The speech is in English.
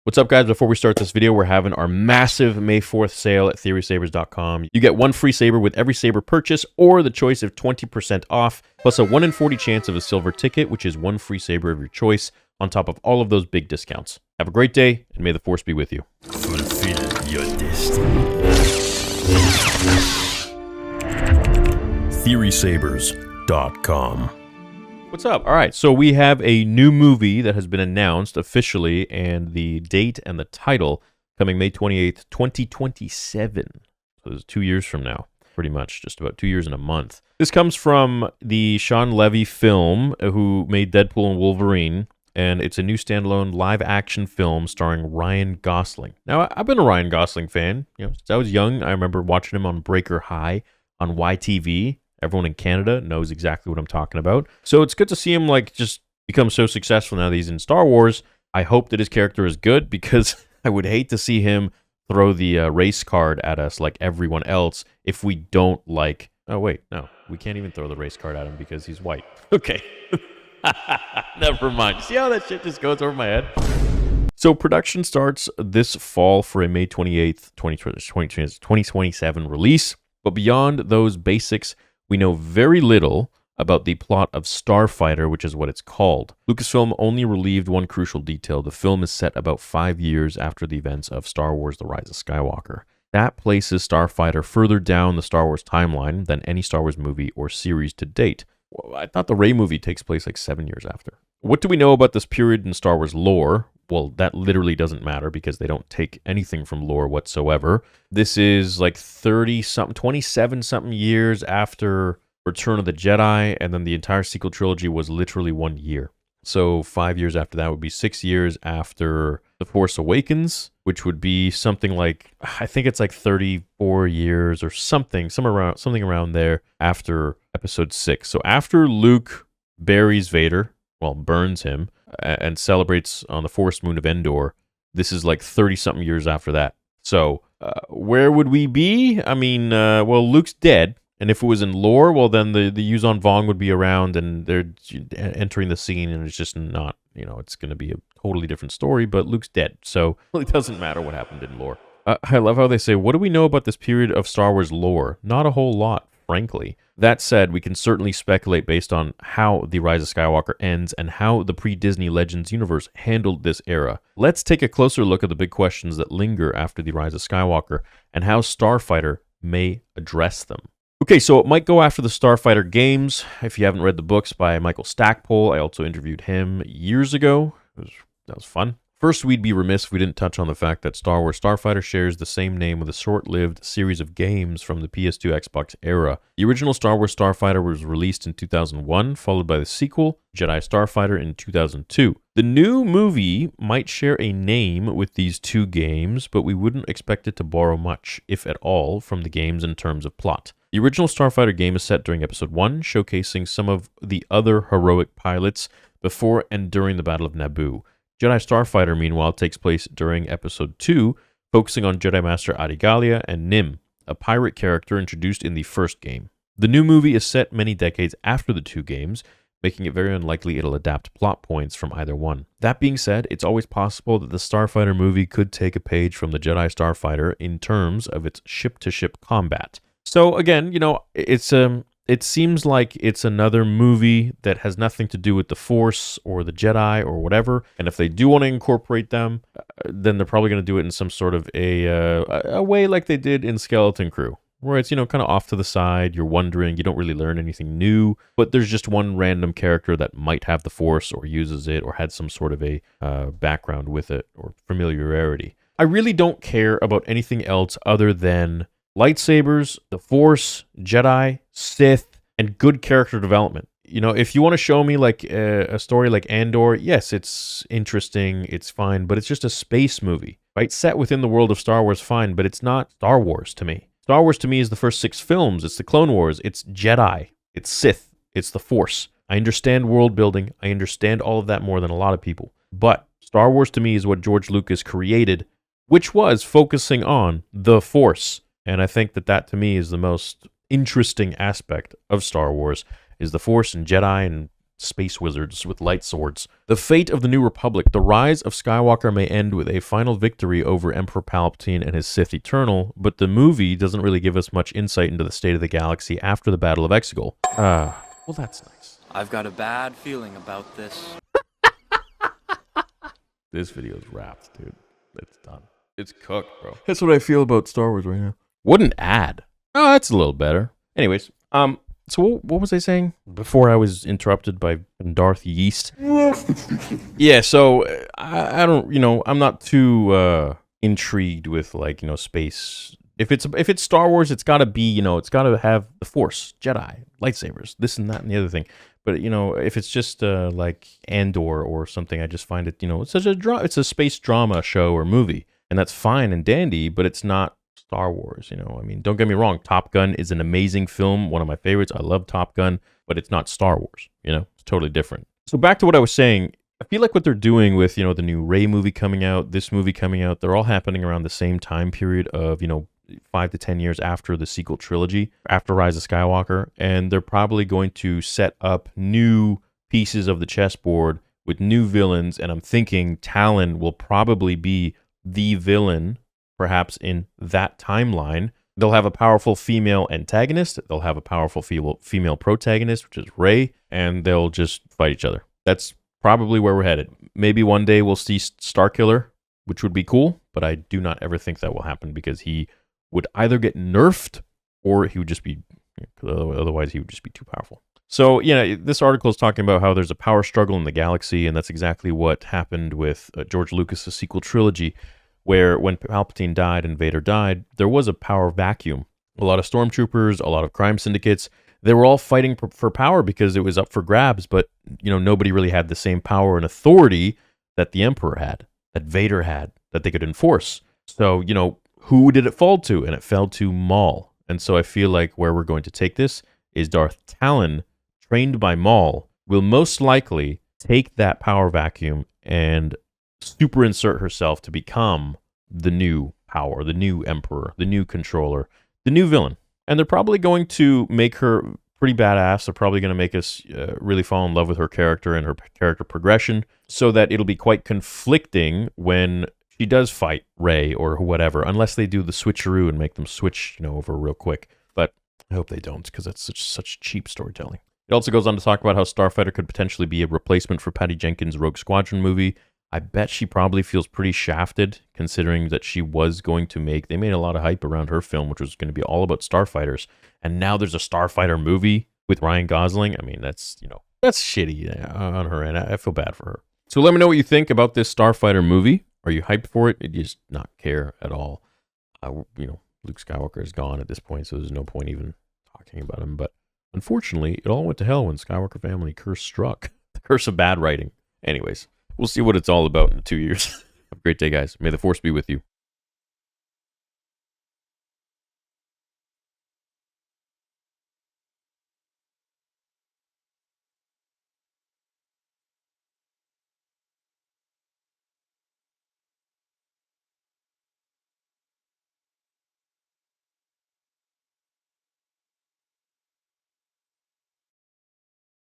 What's up, guys? Before we start this video, we're having our massive May 4th sale at TheorySabers.com. You get one free saber with every saber purchase, or the choice of 20% off, plus a 1 in 40 chance of a silver ticket, which is one free saber of your choice, on top of all of those big discounts. Have a great day, and may the force be with you. Fulfill your destiny. TheorySabers.com. What's up? All right, so we have a new movie that has been announced officially, and the date and the title coming May 28th, 2027. So this is 2 years from now, pretty much, just about 2 years and a month. This comes from the Shaun Levy film, who made Deadpool and Wolverine, and it's a new standalone live-action film starring Ryan Gausling. Now, I've been a Ryan Gausling fan. Since I was young, I remember watching him on Breaker High on YTV. Everyone in Canada knows exactly what I'm talking about. So it's good to see him just become so successful now that he's in Star Wars. I hope that his character is good, because I would hate to see him throw the race card at us like everyone else if we don't like... Oh, wait, no. We can't even throw the race card at him because he's white. Okay. Never mind. See how that shit just goes over my head? So production starts this fall for a May 28th, 2027 release. But beyond those basics, we know very little about the plot of Starfighter, which is what it's called. Lucasfilm only relieved one crucial detail. The film is set about 5 years after the events of Star Wars: The Rise of Skywalker. That places Starfighter further down the Star Wars timeline than any Star Wars movie or series to date. Well, I thought the Rey movie takes place 7 years after. What do we know about this period in Star Wars lore? Well, that literally doesn't matter because they don't take anything from lore whatsoever. This is 30-something, 27-something years after Return of the Jedi, and then the entire sequel trilogy was literally 1 year. So 5 years after that would be 6 years after The Force Awakens, which would be something I think it's 34 years or something around there after Episode 6. So after Luke buries Vader, burns him, and celebrates on the Forest Moon of Endor, this is 30-something years after that. So, where would we be? I mean, Luke's dead, and if it was in lore, then the Yuuzhan Vong would be around, and they're entering the scene, and it's just not, it's going to be a totally different story, but Luke's dead, so it really doesn't matter what happened in lore. I love how they say, what do we know about this period of Star Wars lore? Not a whole lot, frankly. That said, we can certainly speculate based on how The Rise of Skywalker ends and how the pre-Disney Legends universe handled this era. Let's take a closer look at the big questions that linger after The Rise of Skywalker and how Starfighter may address them. Okay, so it might go after the Starfighter games. If you haven't read the books by Michael Stackpole, I also interviewed him years ago. That was fun. First, we'd be remiss if we didn't touch on the fact that Star Wars Starfighter shares the same name with a short-lived series of games from the PS2 Xbox era. The original Star Wars Starfighter was released in 2001, followed by the sequel, Jedi Starfighter, in 2002. The new movie might share a name with these two games, but we wouldn't expect it to borrow much, if at all, from the games in terms of plot. The original Starfighter game is set during Episode 1, showcasing some of the other heroic pilots before and during the Battle of Naboo. Jedi Starfighter, meanwhile, takes place during Episode 2, focusing on Jedi Master Adigalia and Nim, a pirate character introduced in the first game. The new movie is set many decades after the two games, making it very unlikely it'll adapt plot points from either one. That being said, it's always possible that the Starfighter movie could take a page from the Jedi Starfighter in terms of its ship-to-ship combat. So again, it seems like it's another movie that has nothing to do with the Force or the Jedi or whatever. And if they do want to incorporate them, then they're probably going to do it in some sort of a way like they did in Skeleton Crew, where it's, kind of off to the side. You're wondering, you don't really learn anything new, but there's just one random character that might have the Force or uses it or had some sort of a background with it or familiarity. I really don't care about anything else other than lightsabers, the Force, Jedi, Sith, and good character development. If you want to show me a story like Andor, yes, it's interesting, it's fine, but it's just a space movie, right? Set within the world of Star Wars, fine, but it's not Star Wars to me. Star Wars to me is the first 6 films, it's the Clone Wars, it's Jedi, it's Sith, it's the Force. I understand world building, I understand all of that more than a lot of people, but Star Wars to me is what George Lucas created, which was focusing on the Force. And I think that to me is the most interesting aspect of Star Wars, is the Force and Jedi and space wizards with light swords. The fate of the New Republic. The rise of Skywalker may end with a final victory over Emperor Palpatine and his Sith Eternal, but the movie doesn't really give us much insight into the state of the galaxy after the Battle of Exegol. Well, that's nice. I've got a bad feeling about this. This video's wrapped, dude. It's done. It's cooked, bro. That's what I feel about Star Wars right now. Wouldn't add. Oh, that's a little better. Anyways, so what was I saying before I was interrupted by Darth Yeast? Yeah, so I don't, I'm not too intrigued with like, space. If it's Star Wars, it's got to be, it's got to have the Force, Jedi, lightsabers, this and that and the other thing. But if it's just like Andor or something, I just find it, it's such it's a space drama show or movie, and that's fine and dandy, but it's not Star Wars. I mean, don't get me wrong, Top Gun is an amazing film, one of my favorites. I love Top Gun, but it's not Star Wars. It's totally different. So back to what I was saying, I feel like what they're doing with the new Rey movie coming out, this movie coming out, they're all happening around the same time period of 5 to 10 years after the sequel trilogy, after Rise of Skywalker, and they're probably going to set up new pieces of the chessboard with new villains, and I'm thinking Talon will probably be the villain, perhaps in that timeline. They'll have a powerful female antagonist, they'll have a powerful female protagonist, which is Rey, and they'll just fight each other. That's probably where we're headed. Maybe one day we'll see Starkiller, which would be cool, but I do not ever think that will happen because he would either get nerfed or he would just be, otherwise he would just be too powerful. So, this article is talking about how there's a power struggle in the galaxy, and that's exactly what happened with George Lucas' sequel trilogy, where when Palpatine died and Vader died, there was a power vacuum. A lot of stormtroopers, a lot of crime syndicates, they were all fighting for power because it was up for grabs, but, nobody really had the same power and authority that the Emperor had, that Vader had, that they could enforce. So, who did it fall to? And it fell to Maul. And so I feel like where we're going to take this is Darth Talon, trained by Maul, will most likely take that power vacuum and super insert herself to become the new power, the new Emperor, the new controller, the new villain. And they're probably going to make her pretty badass. They're probably going to make us really fall in love with her character and her character progression, so that it'll be quite conflicting when she does fight Rey or whatever, unless they do the switcheroo and make them switch, over real quick. But I hope they don't, because that's such cheap storytelling. It also goes on to talk about how Starfighter could potentially be a replacement for Patty Jenkins' Rogue Squadron movie. I bet she probably feels pretty shafted, considering that she was going to they made a lot of hype around her film, which was going to be all about starfighters. And now there's a Starfighter movie with Ryan Gausling. I mean, that's shitty on her end. I feel bad for her. So let me know what you think about this Starfighter movie. Are you hyped for it? Do you just not care at all? Luke Skywalker is gone at this point, so there's no point even talking about him. But unfortunately, it all went to hell when Skywalker family curse struck. The curse of bad writing. Anyways, we'll see what it's all about in 2 years. Have a great day, guys. May the Force be with you.